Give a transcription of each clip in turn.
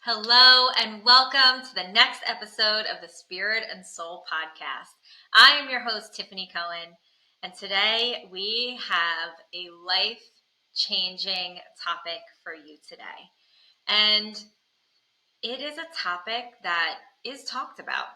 Hello and welcome to the next episode of the Spirit and Soul Podcast. I am your host, Tiffany Cohen, and today we have a life-changing topic for you today. And it is a topic that is talked about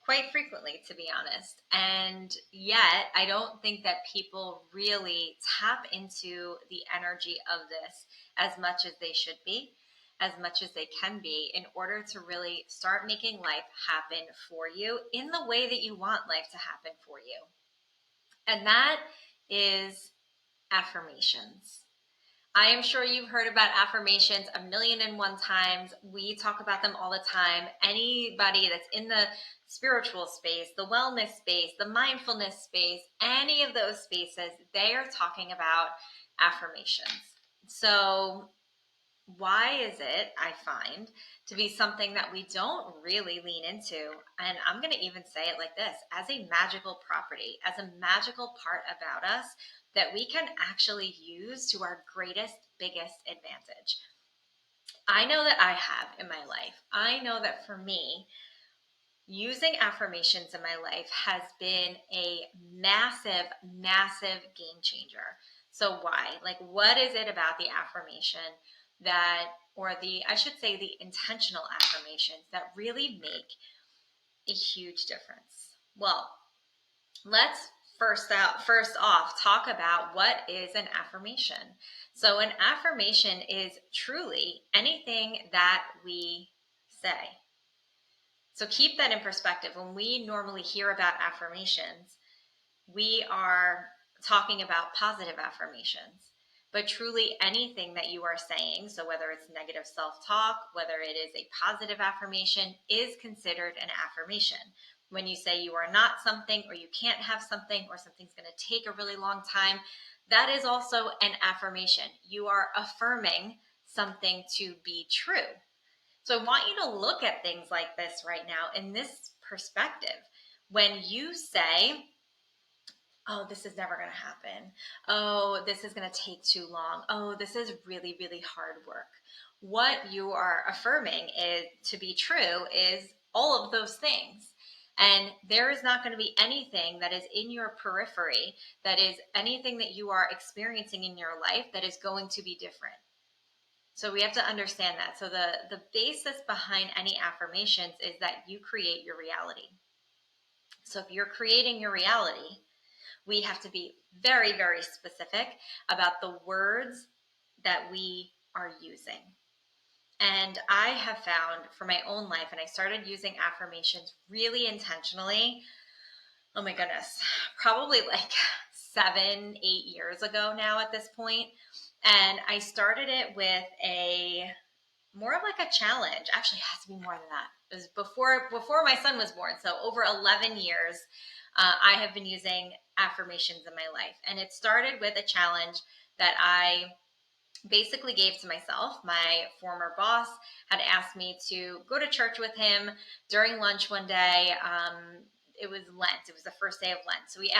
quite frequently, to be honest. And yet, I don't think that people really tap into the energy of this as much as they should be, as much as they can be, in order to really start making life happen for you in the way that you want life to happen for you. And that is affirmations. I am sure you've heard about affirmations a million and one times. We talk about them all the time. Anybody that's in the spiritual space, the wellness space, the mindfulness space, any of those spaces, they are talking about affirmations. So why is it, I find, to be something that we don't really lean into? And I'm going to even say it like this, as a magical property, as a magical part about us that we can actually use to our greatest, biggest advantage. I know that I have in my life. I know that for me, using affirmations in my life has been a massive, massive game changer. So why? Like, what is it about the affirmation that, or I should say the intentional affirmations that really make a huge difference? Well, let's first off talk about what is an affirmation. So an affirmation is truly anything that we say. So keep that in perspective. When we normally hear about affirmations, we are talking about positive affirmations. But truly anything that you are saying, so whether it's negative self-talk, whether it is a positive affirmation, is considered an affirmation. When you say you are not something, or you can't have something, or something's going to take a really long time, that is also an affirmation. You are affirming something to be true. So I want you to look at things like this right now in this perspective. When you say, oh, this is never going to happen. Oh, this is going to take too long. Oh, this is really, really hard work. What you are affirming is to be true is all of those things. And there is not going to be anything that is in your periphery, that is anything that you are experiencing in your life that is going to be different. So we have to understand that. So the basis behind any affirmations is that you create your reality. So if you're creating your reality, we have to be very, very specific about the words that we are using. And I have found for my own life, and I started using affirmations really intentionally, oh my goodness, probably like 7-8 years ago now at this point. And I started it with more of like a challenge. Actually, it has to be more than that. It was before my son was born. So over 11 years, I have been using affirmations in my life. And it started with a challenge that I basically gave to myself. My former boss had asked me to go to church with him during lunch one day. It was Lent. It was the first day of Lent. So he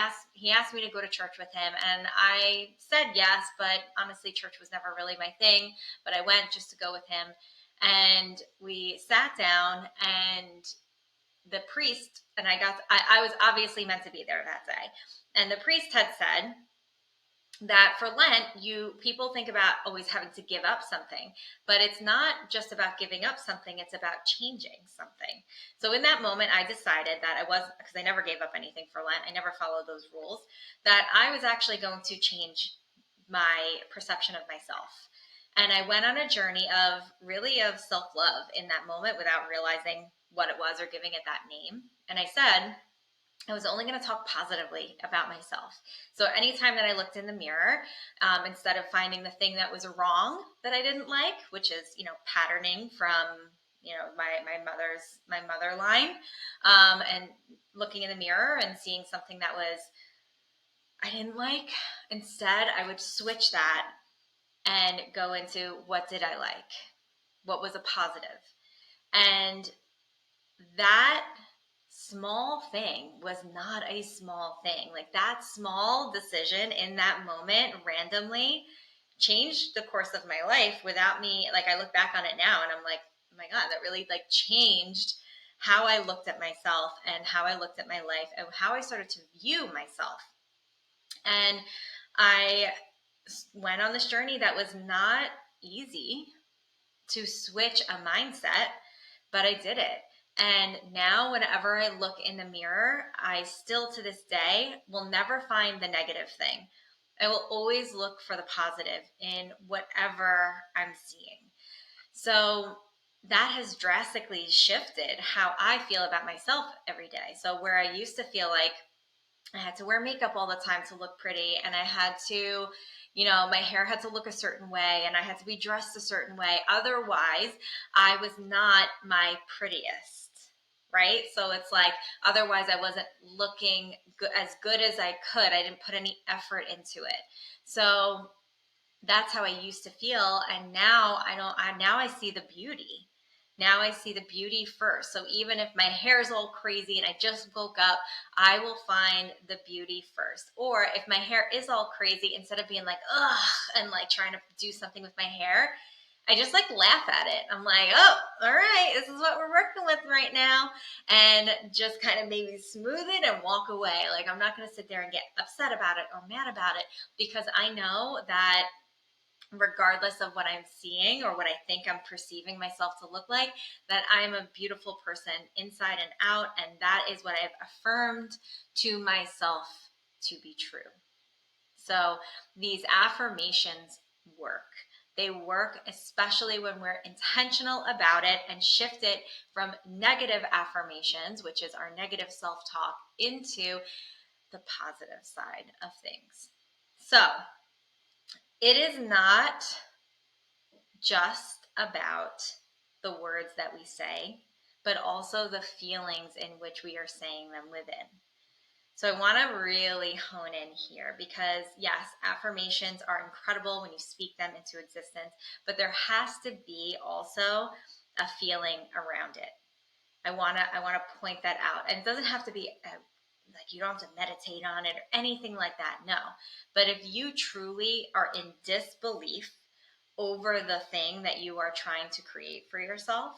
asked me to go to church with him, and I said yes, but honestly, church was never really my thing. But I went just to go with him, and we sat down, and the priest, and I was obviously meant to be there that day, and the priest had said that for Lent, people think about always having to give up something, but it's not just about giving up something, it's about changing something. So in that moment, I decided that because I never gave up anything for Lent, I never followed those rules, that I was actually going to change my perception of myself. And I went on a journey of self-love in that moment without realizing what it was or giving it that name. And I said, I was only going to talk positively about myself. So anytime that I looked in the mirror, instead of finding the thing that was wrong that I didn't like, which is, patterning from, my mother line, and looking in the mirror and seeing something that I didn't like, instead I would switch that and go into what did I like? What was a positive? And that small thing was not a small thing. Like that small decision in that moment randomly changed the course of my life without me. Like I look back on it now and I'm like, my God, that really like changed how I looked at myself and how I looked at my life and how I started to view myself. And I went on this journey that was not easy to switch a mindset, but I did it. And now whenever I look in the mirror, I still to this day will never find the negative thing. I will always look for the positive in whatever I'm seeing. So that has drastically shifted how I feel about myself every day. So where I used to feel like I had to wear makeup all the time to look pretty, and I had to, my hair had to look a certain way, and I had to be dressed a certain way. Otherwise, I was not my prettiest, right? So it's like, otherwise I wasn't looking as good as I could. I didn't put any effort into it. So that's how I used to feel. And now now I see the beauty. Now I see the beauty first. So even if my hair's all crazy and I just woke up, I will find the beauty first. Or if my hair is all crazy, instead of being like, ugh, and like trying to do something with my hair, I just like laugh at it. I'm like, oh, all right, this is what we're working with right now. And just kind of maybe smooth it and walk away. Like, I'm not going to sit there and get upset about it or mad about it, because I know that regardless of what I'm seeing or what I think I'm perceiving myself to look like, that I'm a beautiful person inside and out. And that is what I've affirmed to myself to be true. So these affirmations work. They work especially when we're intentional about it and shift it from negative affirmations, which is our negative self-talk, into the positive side of things. So it is not just about the words that we say, but also the feelings in which we are saying them within. So I want to really hone in here, because yes, affirmations are incredible when you speak them into existence, but there has to be also a feeling around it. I want to point that out. And it doesn't have to be like, you don't have to meditate on it or anything like that. No. But if you truly are in disbelief over the thing that you are trying to create for yourself,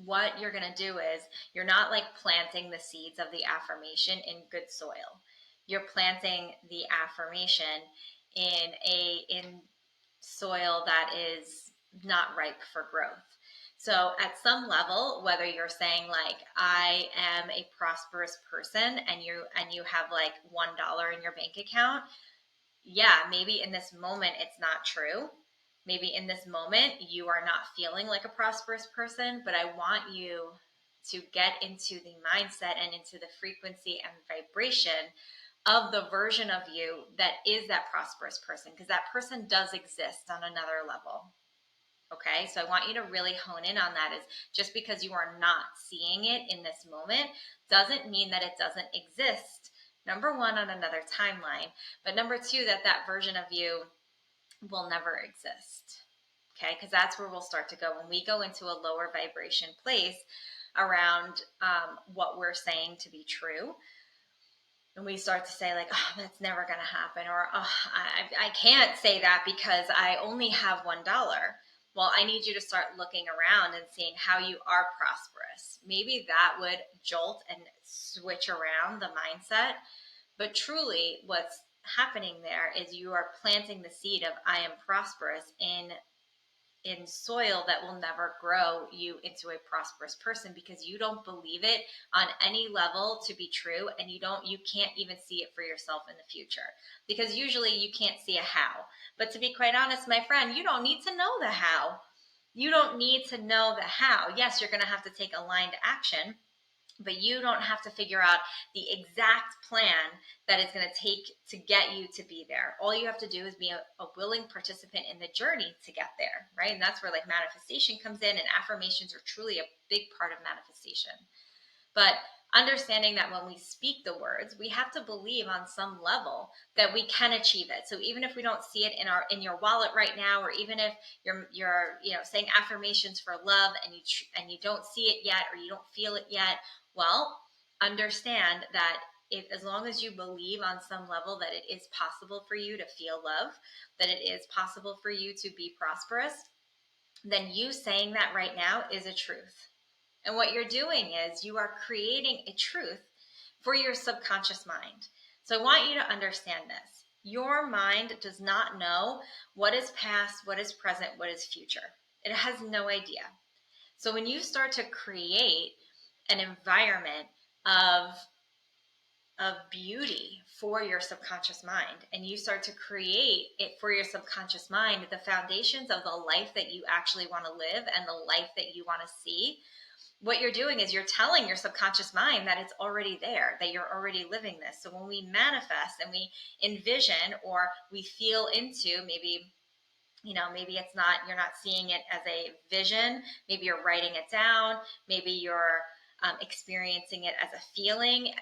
what you're going to do is you're not like planting the seeds of the affirmation in good soil. You're planting the affirmation in soil that is not ripe for growth. So at some level, whether you're saying like, I am a prosperous person, and you have like $1 in your bank account, yeah, maybe in this moment it's not true. Maybe in this moment you are not feeling like a prosperous person, but I want you to get into the mindset and into the frequency and vibration of the version of you that is that prosperous person, because that person does exist on another level. Okay, so I want you to really hone in on that. Is just because you are not seeing it in this moment doesn't mean that it doesn't exist. Number one, on another timeline, but number two, that version of you will never exist. Okay, because that's where we'll start to go when we go into a lower vibration place around what we're saying to be true. And we start to say like, oh, that's never going to happen, or oh, I can't say that because I only have $1. Well, I need you to start looking around and seeing how you are prosperous. Maybe that would jolt and switch around the mindset. But truly, what's happening there is you are planting the seed of I am prosperous in soil that will never grow you into a prosperous person, because you don't believe it on any level to be true, and you can't even see it for yourself in the future, because usually you can't see a how. But to be quite honest, my friend, you don't need to know the how. You don't need to know the how. Yes, you're going to have to take aligned action, but you don't have to figure out the exact plan that it's going to take to get you to be there. All you have to do is be a willing participant in the journey to get there, right? And that's where like manifestation comes in, and affirmations are truly a big part of manifestation. But understanding that when we speak the words, we have to believe on some level that we can achieve it. So even if we don't see it in your wallet right now, or even if you're saying affirmations for love and you don't see it yet, or you don't feel it yet, well, understand that as long as you believe on some level that it is possible for you to feel love, that it is possible for you to be prosperous, then you saying that right now is a truth. And what you're doing is you are creating a truth for your subconscious mind. So I want you to understand this. Your mind does not know what is past, what is present, what is future. It has no idea. So when you start to create an environment of beauty for your subconscious mind, and you start to create it for your subconscious mind, the foundations of the life that you actually want to live and the life that you want to see, what you're doing is you're telling your subconscious mind that it's already there, that you're already living this. So when we manifest and we envision or we feel into, maybe maybe it's not, you're not seeing it as a vision, maybe you're writing it down, maybe you're experiencing it as a feeling,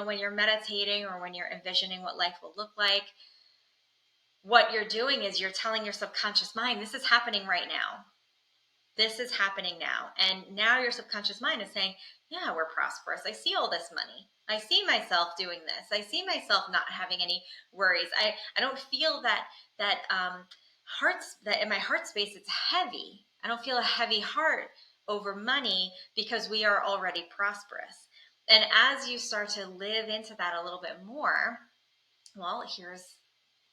when you're meditating or when you're envisioning what life will look like. What you're doing is you're telling your subconscious mind, this is happening right now. This is happening now. And now your subconscious mind is saying, yeah, we're prosperous. I see all this money. I see myself doing this. I see myself not having any worries. I don't feel that hearts, that in my heart space, it's heavy. I don't feel a heavy heart over money because we are already prosperous. And as you start to live into that a little bit more, well, here's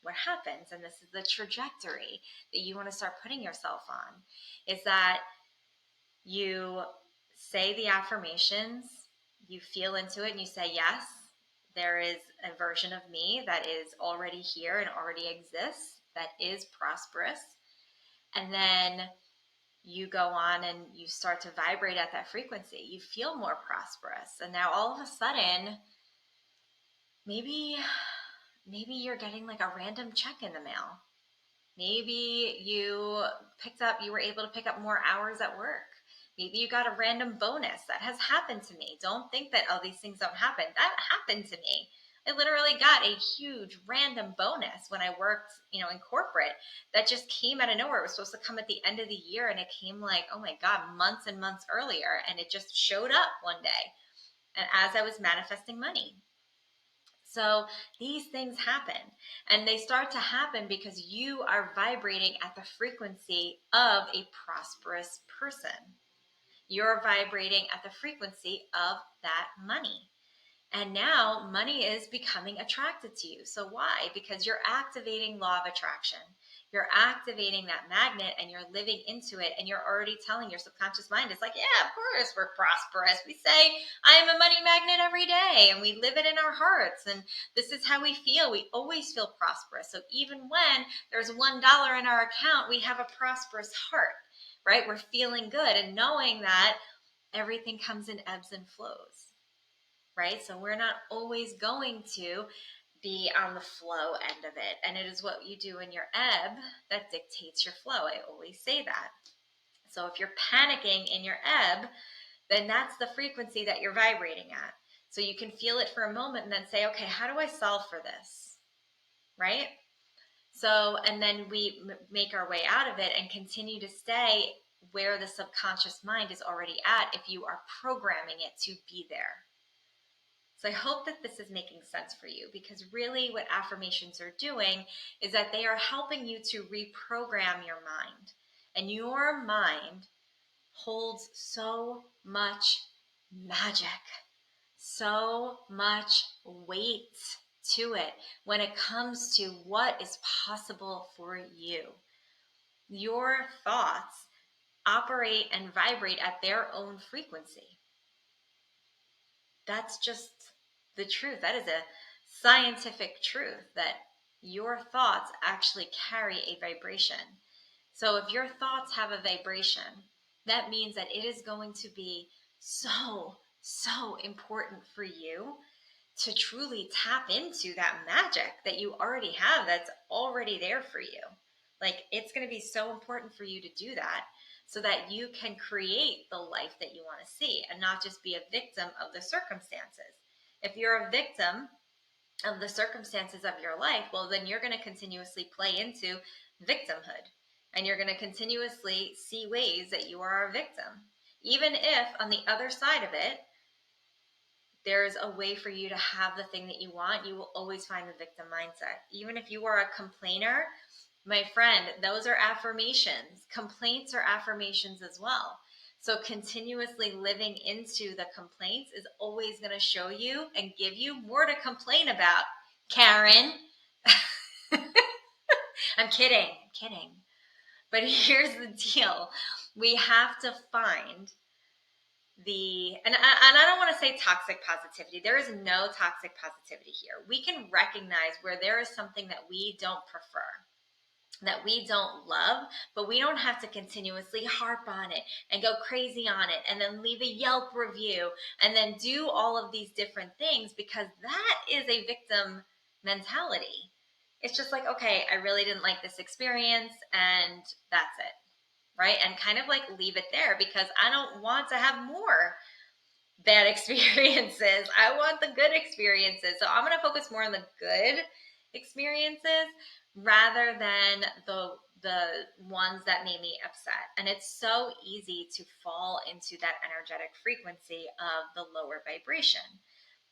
what happens, and this is the trajectory that you want to start putting yourself on, is that you say the affirmations, you feel into it, and you say, yes, there is a version of me that is already here and already exists, that is prosperous. And then you go on and you start to vibrate at that frequency. You feel more prosperous. And now all of a sudden, maybe you're getting like a random check in the mail. Maybe you were able to pick up more hours at work. Maybe you got a random bonus. That has happened to me. Don't think that, oh, these things don't happen. That happened to me. I literally got a huge random bonus when I worked, in corporate, that just came out of nowhere. It was supposed to come at the end of the year, and it came like, oh my God, months and months earlier. And it just showed up one day. And as I was manifesting money. So these things happen, and they start to happen because you are vibrating at the frequency of a prosperous person. You're vibrating at the frequency of that money. And now money is becoming attracted to you. So why? Because you're activating law of attraction. You're activating that magnet, and you're living into it, and you're already telling your subconscious mind, it's like, yeah, of course we're prosperous. We say, I am a money magnet every day, and we live it in our hearts, and this is how we feel. We always feel prosperous. So even when there's $1 in our account, we have a prosperous heart, right? We're feeling good and knowing that everything comes in ebbs and flows. Right? So we're not always going to be on the flow end of it. And it is what you do in your ebb that dictates your flow. I always say that. So if you're panicking in your ebb, then that's the frequency that you're vibrating at. So you can feel it for a moment and then say, okay, how do I solve for this? Right? So, and then we make our way out of it and continue to stay where the subconscious mind is already at if you are programming it to be there. So I hope that this is making sense for you, because really what affirmations are doing is that they are helping you to reprogram your mind. And your mind holds so much magic, so much weight to it when it comes to what is possible for you. Your thoughts operate and vibrate at their own frequency. That's just the truth. That is a scientific truth, that your thoughts actually carry a vibration. So if your thoughts have a vibration, that means that it is going to be so important for you to truly tap into that magic that you already have, that's already there for you. Like, it's going to be so important for you to do that, so that you can create the life that you want to see and not just be a victim of the circumstances. If you're a victim of the circumstances of your life, well, then you're going to continuously play into victimhood, and you're going to continuously see ways that you are a victim. Even if on the other side of it, there's a way for you to have the thing that you want, you will always find the victim mindset. Even if you are a complainer My friend, those are affirmations. Complaints are affirmations as well. So continuously living into the complaints is always going to show you and give you more to complain about, Karen. I'm kidding. But here's the deal. We have to find and I don't want to say toxic positivity. There is no toxic positivity here. We can recognize where there is something that we don't prefer, that we don't love, but we don't have to continuously harp on it and go crazy on it and then leave a Yelp review and then do all of these different things, because that is a victim mentality. It's just like, okay, I really didn't like this experience and that's it, right? And kind of like leave it there, because I don't want to have more bad experiences. I want the good experiences. So I'm going to focus more on the good experiences rather than the ones that made me upset. And it's so easy to fall into that energetic frequency of the lower vibration.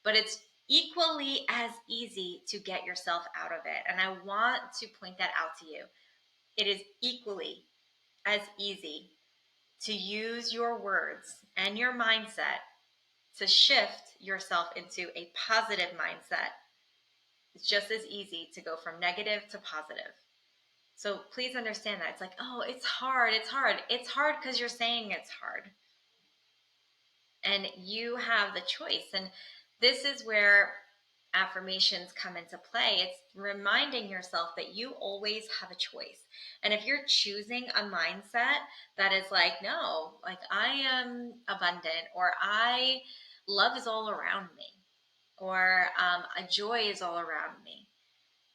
But it's equally as easy to get yourself out of it. And I want to point that out to you. It is equally as easy to use your words and your mindset to shift yourself into a positive mindset. It's just as easy to go from negative to positive. So please understand that. It's like, oh, it's hard. It's hard because you're saying it's hard. And you have the choice. And this is where affirmations come into play. It's reminding yourself that you always have a choice. And if you're choosing a mindset that is like, no, like I am abundant, or love is all around me, or a joy is all around me,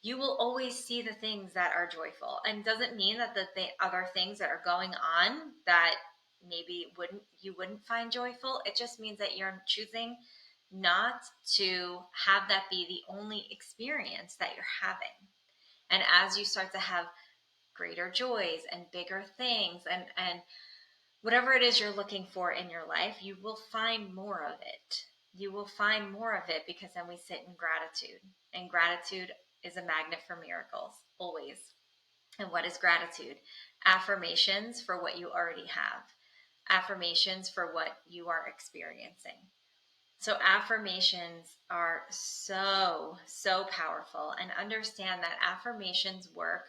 you will always see the things that are joyful. And doesn't mean that the other things that are going on that maybe you wouldn't find joyful. It just means that you're choosing not to have that be the only experience that you're having. And as you start to have greater joys and bigger things and whatever it is you're looking for in your life, you will find more of it. You will find more of it, because then we sit in gratitude. And gratitude is a magnet for miracles, always. And what is gratitude? Affirmations for what you already have. Affirmations for what you are experiencing. So affirmations are so, so powerful. And understand that affirmations work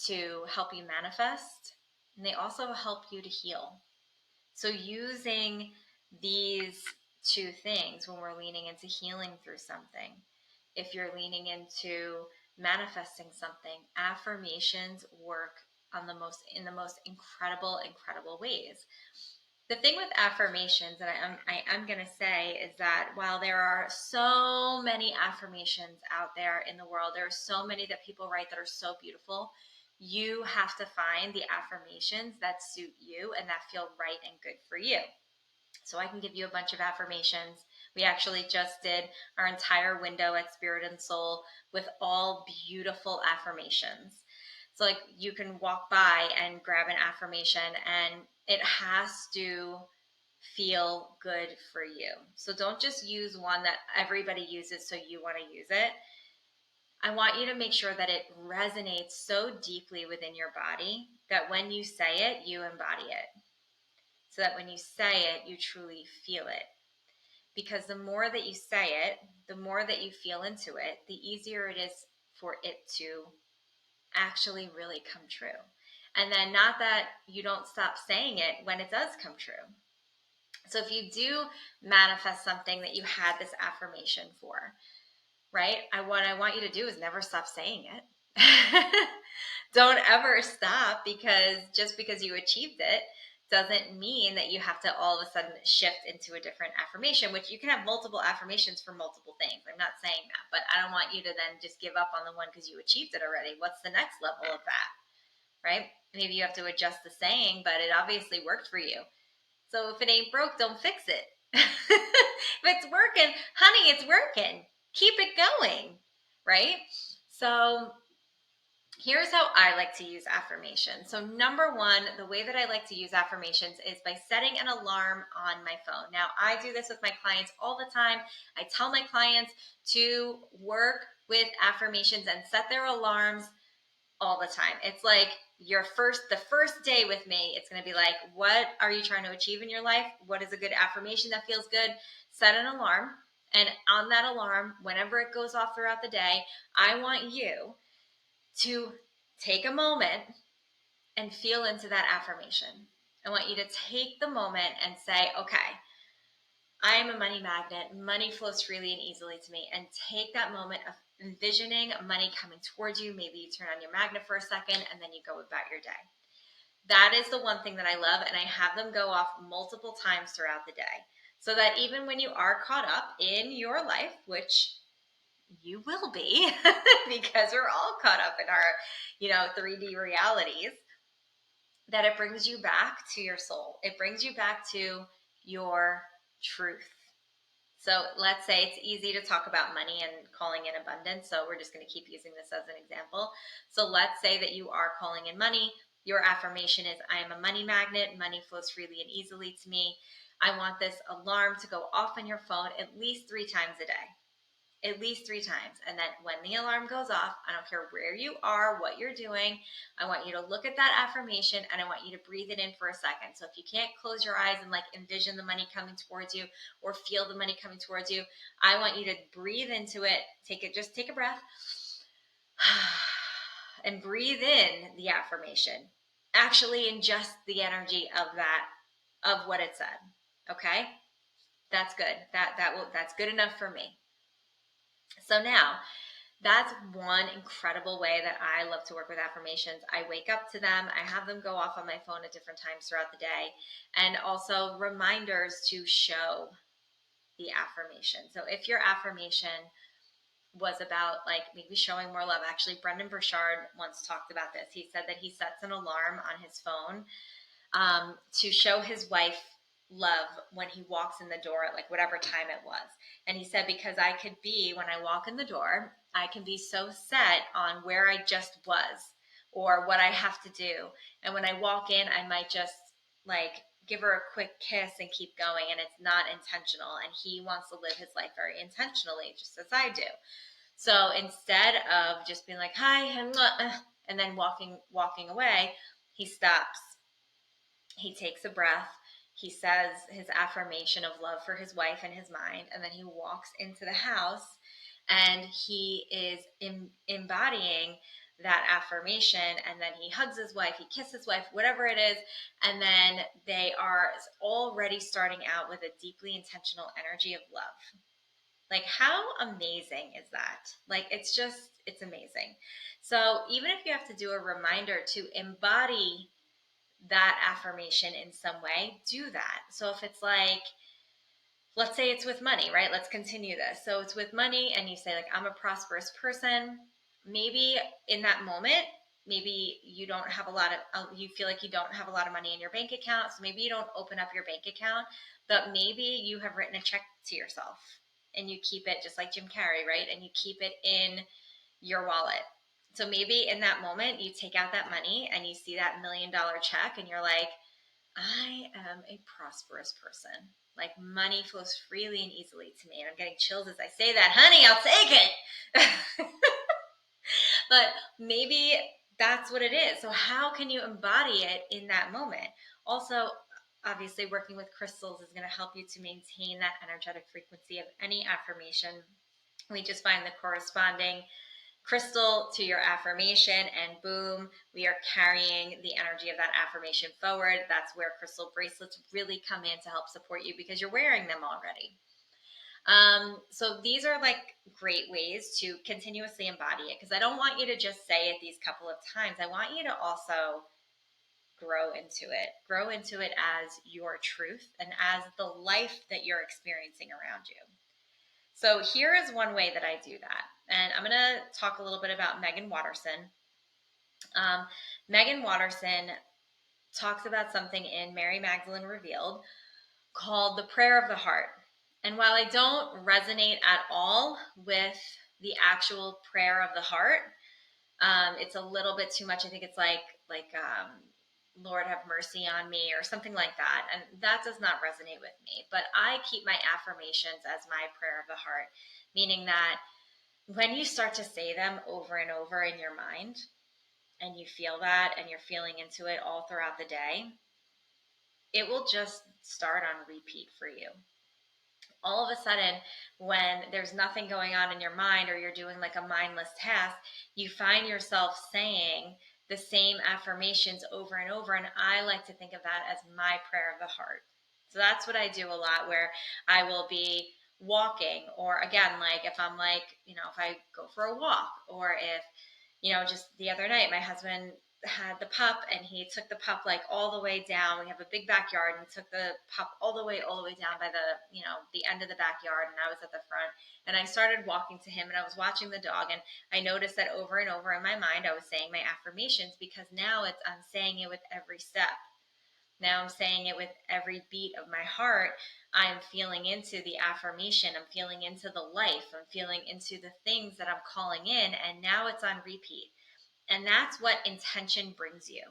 to help you manifest, and they also help you to heal. So using these two things when we're leaning into healing through something, if you're leaning into manifesting something, affirmations work in the most incredible ways. The thing with affirmations, and I'm going to say, is that while there are so many affirmations out there in the world, there are so many that people write that are so beautiful, you have to find the affirmations that suit you and that feel right and good for you. So I can give you a bunch of affirmations. We actually just did our entire window at Spirit and Soul with all beautiful affirmations. So like you can walk by and grab an affirmation, and it has to feel good for you. So don't just use one that everybody uses so you want to use it. I want you to make sure that it resonates so deeply within your body that when you say it, you embody it. So that when you say it, you truly feel it. Because the more that you say it, the more that you feel into it, the easier it is for it to actually really come true. And then not that you don't stop saying it when it does come true. So if you do manifest something that you had this affirmation for, right? What I want you to do is never stop saying it. Don't ever stop, because just because you achieved it doesn't mean that you have to all of a sudden shift into a different affirmation, which you can have multiple affirmations for multiple things. I'm not saying that, but I don't want you to then just give up on the one because you achieved it already. What's the next level of that, right? Maybe you have to adjust the saying, but it obviously worked for you. So if it ain't broke, don't fix it. If it's working, honey, it's working. Keep it going, right? So here's how I like to use affirmations. So number one, the way that I like to use affirmations is by setting an alarm on my phone. Now, I do this with my clients all the time. I tell my clients to work with affirmations and set their alarms all the time. It's like the first day with me, it's going to be like, what are you trying to achieve in your life? What is a good affirmation that feels good? Set an alarm. And on that alarm, whenever it goes off throughout the day, I want you to take a moment and feel into that affirmation. I want you to take the moment and say, okay, I am a money magnet. Money flows freely and easily to me. And take that moment of envisioning money coming towards you. Maybe you turn on your magnet for a second and then you go about your day. That is the one thing that I love. And I have them go off multiple times throughout the day. So that even when you are caught up in your life, which you will be because we're all caught up in our, 3D realities, that it brings you back to your soul. It brings you back to your truth. So let's say it's easy to talk about money and calling in abundance. So we're just going to keep using this as an example. So let's say that you are calling in money. Your affirmation is, I am a money magnet. Money flows freely and easily to me. I want this alarm to go off on your phone at least 3 times a day. At least 3 times. And then when the alarm goes off, I don't care where you are, what you're doing, I want you to look at that affirmation and I want you to breathe it in for a second. So if you can't close your eyes and like envision the money coming towards you or feel the money coming towards you, I want you to breathe into it. Just take a breath and breathe in the affirmation. Actually ingest the energy of what it said. Okay? That's good. That's good enough for me. So now, that's one incredible way that I love to work with affirmations. I wake up to them. I have them go off on my phone at different times throughout the day. And also reminders to show the affirmation. So if your affirmation was about like maybe showing more love. Actually, Brendan Burchard once talked about this. He said that he sets an alarm on his phone to show his wife love when he walks in the door at like whatever time it was. And he said, because I could be, when I walk in the door, I can be so set on where I just was or what I have to do. And when I walk in, I might just like give her a quick kiss and keep going. And it's not intentional. And he wants to live his life very intentionally, just as I do. So instead of just being like, hi, and then walking away, he stops. He takes a breath. He says his affirmation of love for his wife and his mind, and then he walks into the house and he is embodying that affirmation, and then he hugs his wife, he kisses his wife, whatever it is, and then they are already starting out with a deeply intentional energy of love. Like, how amazing is that? Like, it's amazing. So even if you have to do a reminder to embody that affirmation in some way, do that. So if it's like, let's say it's with money, right? Let's continue this. So it's with money and you say like, I'm a prosperous person. Maybe in that moment, maybe you don't have you feel like you don't have a lot of money in your bank account. So maybe you don't open up your bank account, but maybe you have written a check to yourself and you keep it just like Jim Carrey, right? And you keep it in your wallet. So maybe in that moment, you take out that money and you see that $1 million check and you're like, I am a prosperous person. Like money flows freely and easily to me. And I'm getting chills as I say that. Honey, I'll take it. But maybe that's what it is. So how can you embody it in that moment? Also, obviously working with crystals is going to help you to maintain that energetic frequency of any affirmation. We just find the corresponding crystal to your affirmation and boom, we are carrying the energy of that affirmation forward. That's where crystal bracelets really come in to help support you because you're wearing them already. So these are like great ways to continuously embody it because I don't want you to just say it these couple of times. I want you to also grow into it as your truth and as the life that you're experiencing around you. So here is one way that I do that. And I'm going to talk a little bit about Megan Watterson. Megan Watterson talks about something in Mary Magdalene Revealed called the prayer of the heart. And while I don't resonate at all with the actual prayer of the heart, it's a little bit too much. I think it's like Lord have mercy on me or something like that. And that does not resonate with me. But I keep my affirmations as my prayer of the heart, meaning that when you start to say them over and over in your mind, and you feel that and you're feeling into it all throughout the day, it will just start on repeat for you. All of a sudden, when there's nothing going on in your mind or you're doing like a mindless task, you find yourself saying the same affirmations over and over. And I like to think of that as my prayer of the heart. So that's what I do a lot, where I will be walking, or again, like if I'm like, if I go for a walk, or if, just the other night, my husband had the pup and he took the pup like all the way down. We have a big backyard, and he took the pup all the way down by the end of the backyard, and I was at the front, and I started walking to him, and I was watching the dog, and I noticed that over and over in my mind I was saying my affirmations, because now I'm saying it with every step. Now I'm saying it with every beat of my heart. I'm feeling into the affirmation. I'm feeling into the life. I'm feeling into the things that I'm calling in, and now it's on repeat. And that's what intention brings you.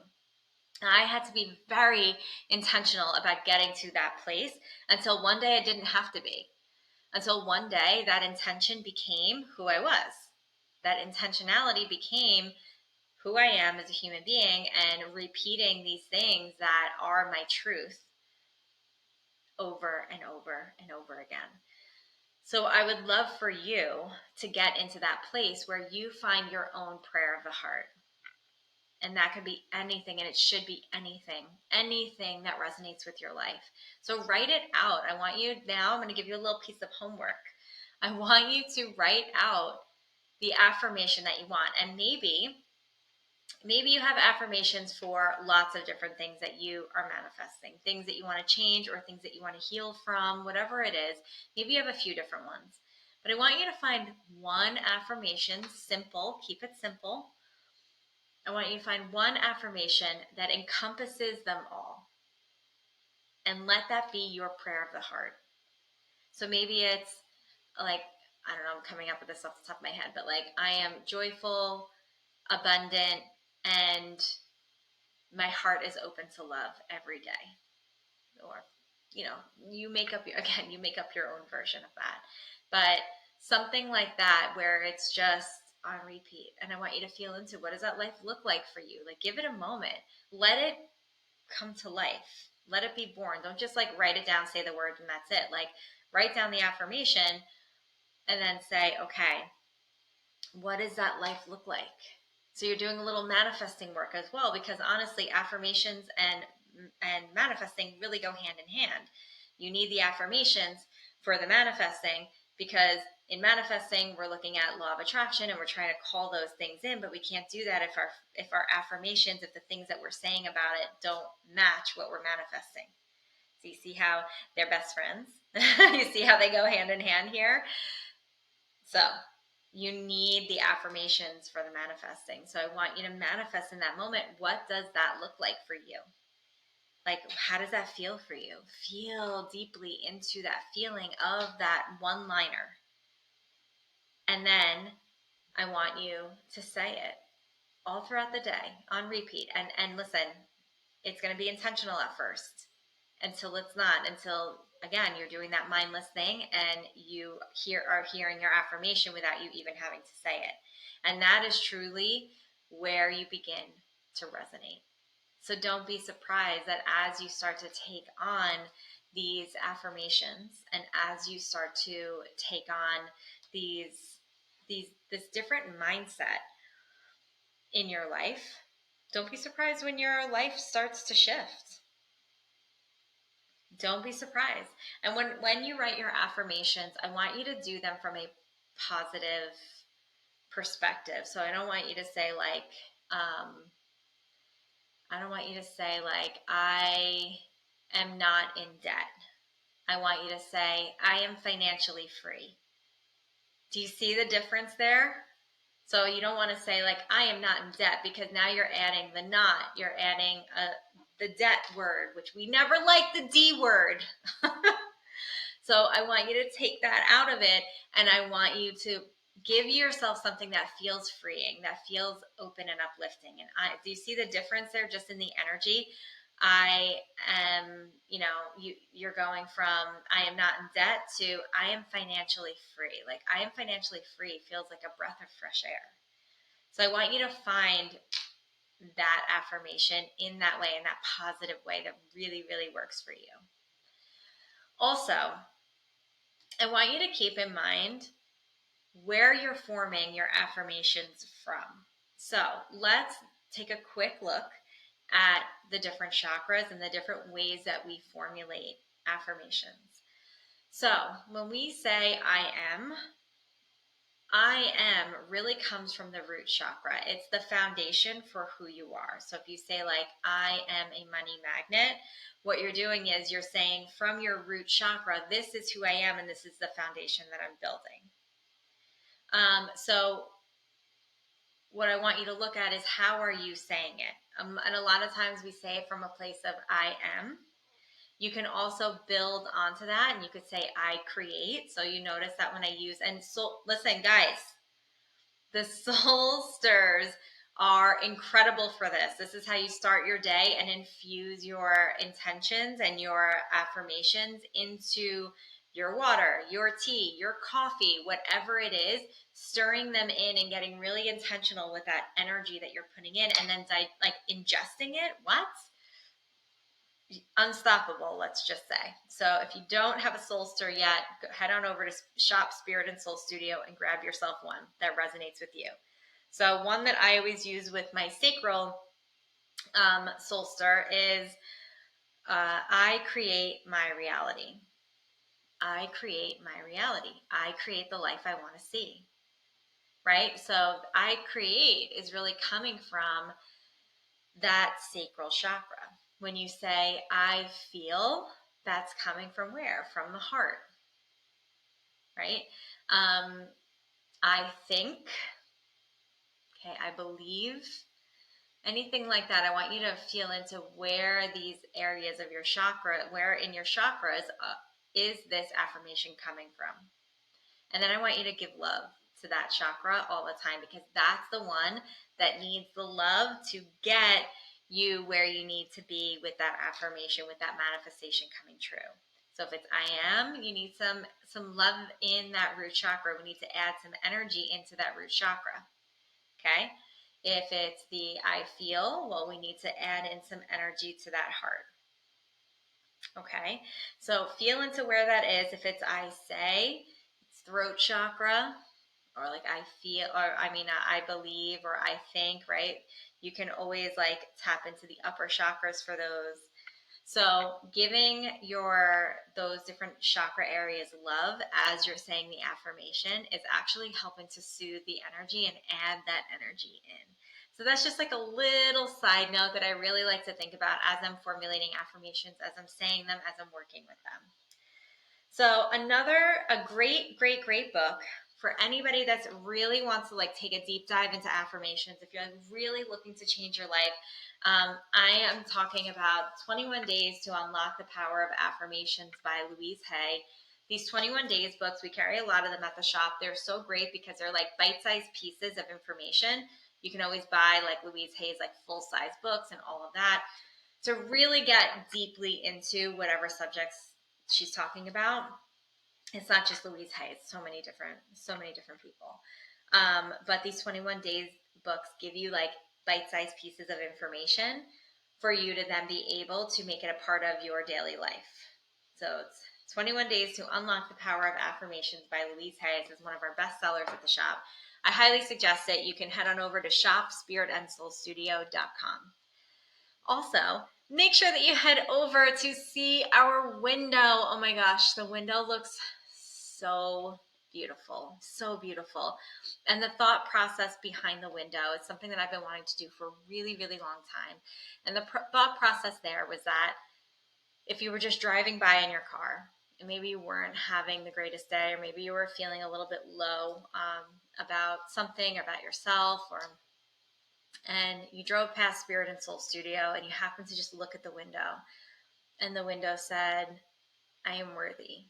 I had to be very intentional about getting to that place, until one day I didn't have to be. Until one day that intention became who I was. That intentionality became who I am as a human being, and repeating these things that are my truth over and over and over again. So I would love for you to get into that place where you find your own prayer of the heart. And that could be anything, and it should be anything that resonates with your life. So write it out. I'm going to give you a little piece of homework. I want you to write out the affirmation that you want. And maybe you have affirmations for lots of different things that you are manifesting, things that you want to change or things that you want to heal from, whatever it is. Maybe you have a few different ones. But I want you to find one affirmation, simple, keep it simple. I want you to find one affirmation that encompasses them all, and let that be your prayer of the heart. So maybe it's like, I don't know, I'm coming up with this off the top of my head, but like, I am joyful, abundant, and my heart is open to love every day. Or, you make up your own version of that. But something like that, where it's just on repeat. And I want you to feel into, what does that life look like for you? Like, give it a moment. Let it come to life. Let it be born. Don't just like write it down, say the words, and that's it. Like, write down the affirmation and then say, okay, what does that life look like? So you're doing a little manifesting work as well, because honestly, affirmations and manifesting really go hand in hand. You need the affirmations for the manifesting, because in manifesting, we're looking at law of attraction and we're trying to call those things in, but we can't do that if our affirmations, if the things that we're saying about it don't match what we're manifesting. So you see how they're best friends? You see how they go hand in hand here? So you need the affirmations for the manifesting. So I want you to manifest in that moment. What does that look like for you? Like, how does that feel for you? Feel deeply into that feeling of that one-liner. And then I want you to say it all throughout the day on repeat. And listen, it's going to be intentional at first, until it's not, until, again, you're doing that mindless thing and you are hearing your affirmation without you even having to say it. And that is truly where you begin to resonate. So don't be surprised that as you start to take on these affirmations, and as you start to take on this different mindset in your life, don't be surprised when your life starts to shift. Don't be surprised. And when you write your affirmations, I want you to do them from a positive perspective. So I don't want you to say like, I am not in debt. I want you to say, I am financially free. Do you see the difference there? So you don't want to say like, I am not in debt, because now you're adding the not, you're adding the debt word, which we never like the D word. So I want you to take that out of it, and I want you to give yourself something that feels freeing, that feels open and uplifting. And do you see the difference there just in the energy? I am, you're going from I am not in debt to I am financially free. Like, I am financially free feels like a breath of fresh air. So I want you to find that affirmation in that way, in that positive way that really, really works for you. Also, I want you to keep in mind where you're forming your affirmations from. So let's take a quick look at the different chakras and the different ways that we formulate affirmations. So when we say I am really comes from the root chakra. It's the foundation for who you are. So if you say like, I am a money magnet, what you're doing is you're saying from your root chakra, this is who I am and this is the foundation that I'm building. So what I want you to look at is how are you saying it? And a lot of times we say it from a place of I am. You can also build onto that and you could say I create. So you notice that when I use, and so listen guys, the soul stirs are incredible for this. This is how you start your day and infuse your intentions and your affirmations into your water, your tea, your coffee, whatever it is, stirring them in and getting really intentional with that energy that you're putting in and then like ingesting it. What? Unstoppable, let's just say. So if you don't have a soul stir yet, head on over to Shop Spirit and Soul Studio and grab yourself one that resonates with you. So one that I always use with my sacral soul stir is I create my reality. I create my reality. I create the life I want to see. Right? So I create is really coming from that sacral chakra. When you say, I feel, that's coming from where? From the heart, right? I think, okay, I believe, anything like that. I want you to feel into where these areas of your chakra, where in your chakras is this affirmation coming from? And then I want you to give love to that chakra all the time because that's the one that needs the love to get you where you need to be with that affirmation, with that manifestation coming true. So if it's I am, you need some love in that root chakra. We need to add some energy into that root chakra. Okay? If it's the I feel, well, we need to add in some energy to that heart. Okay? So feel into where that is. If it's I say, it's throat chakra, or like I feel, or I believe, or I think, right? You can always like tap into the upper chakras for those. So giving those different chakra areas love as you're saying the affirmation is actually helping to soothe the energy and add that energy in. So that's just like a little side note that I really like to think about as I'm formulating affirmations, as I'm saying them, as I'm working with them. So a great book for anybody that's really wants to like take a deep dive into affirmations. If you're really looking to change your life, I am talking about 21 Days to Unlock the Power of Affirmations by Louise Hay. These 21 Days books, we carry a lot of them at the shop. They're so great because they're like bite-sized pieces of information. You can always buy like Louise Hay's like full-size books and all of that to really get deeply into whatever subjects she's talking about. It's not just Louise Hay, it's so many different people. But these 21 Days books give you like bite-sized pieces of information for you to then be able to make it a part of your daily life. So it's 21 Days to Unlock the Power of Affirmations by Louise Hay. This is one of our best sellers at the shop. I highly suggest it. You can head on over to shopspiritandsoulstudio.com. Also, make sure that you head over to see our window. Oh my gosh, the window looks so beautiful, so beautiful. And the thought process behind the window is something that I've been wanting to do for a really, really long time. And the thought process there was that if you were just driving by in your car, and maybe you weren't having the greatest day, or maybe you were feeling a little bit low about something, about yourself, and you drove past Spirit and Soul Studio and you happened to just look at the window, and the window said, I am worthy.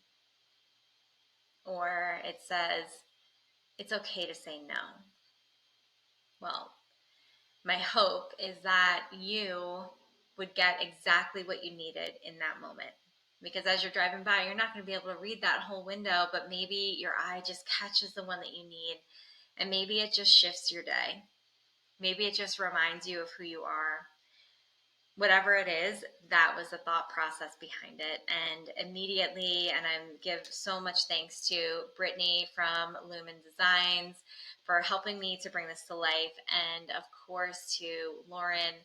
Or it says, it's okay to say no. Well, my hope is that you would get exactly what you needed in that moment. Because as you're driving by, you're not going to be able to read that whole window, but maybe your eye just catches the one that you need, and maybe it just shifts your day. maybe it just reminds you of who you are. Whatever it is, that was the thought process behind it. And immediately, and I give so much thanks to Brittany from Lumen Designs for helping me to bring this to life. And of course to Lauren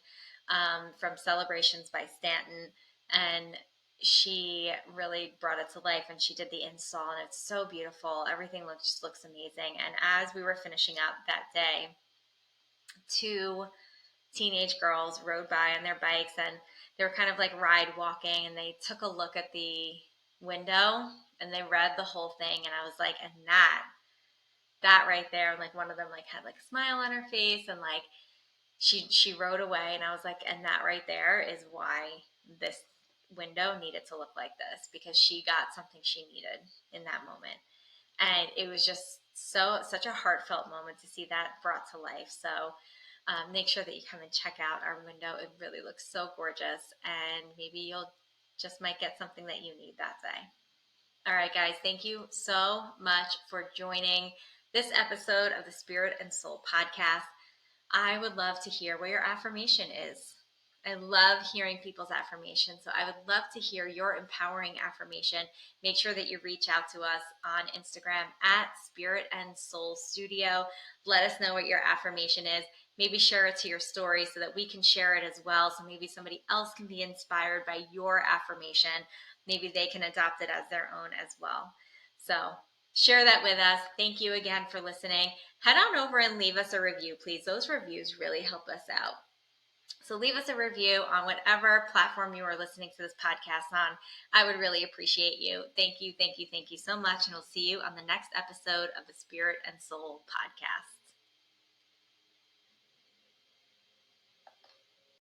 from Celebrations by Stanton. And she really brought it to life, and she did the install, and it's so beautiful. Everything looks amazing. And as we were finishing up that day, two teenage girls rode by on their bikes, and they were kind of like ride walking, and they took a look at the window and they read the whole thing. And I was like, and that right there, and like one of them like had like a smile on her face, and like she rode away, and I was like, and that right there is why this window needed to look like this, because she got something she needed in that moment. And it was just such a heartfelt moment to see that brought to life. So make sure that you come and check out our window. It really looks so gorgeous, and maybe you'll just might get something that you need that day. All right, guys, thank you so much for joining this episode of the Spirit and Soul podcast. I would love to hear what your affirmation is. I love hearing people's affirmations, so I would love to hear your empowering affirmation. Make sure that you reach out to us on Instagram at Spirit and Soul Studio. Let us know what your affirmation is. Maybe share it to your story so that we can share it as well, so maybe somebody else can be inspired by your affirmation. Maybe they can adopt it as their own as well. So share that with us. Thank you again for listening. Head on over and leave us a review, please. Those reviews really help us out. So leave us a review on whatever platform you are listening to this podcast on. I would really appreciate you. Thank you, thank you, thank you so much. And we'll see you on the next episode of the Spirit and Soul podcast.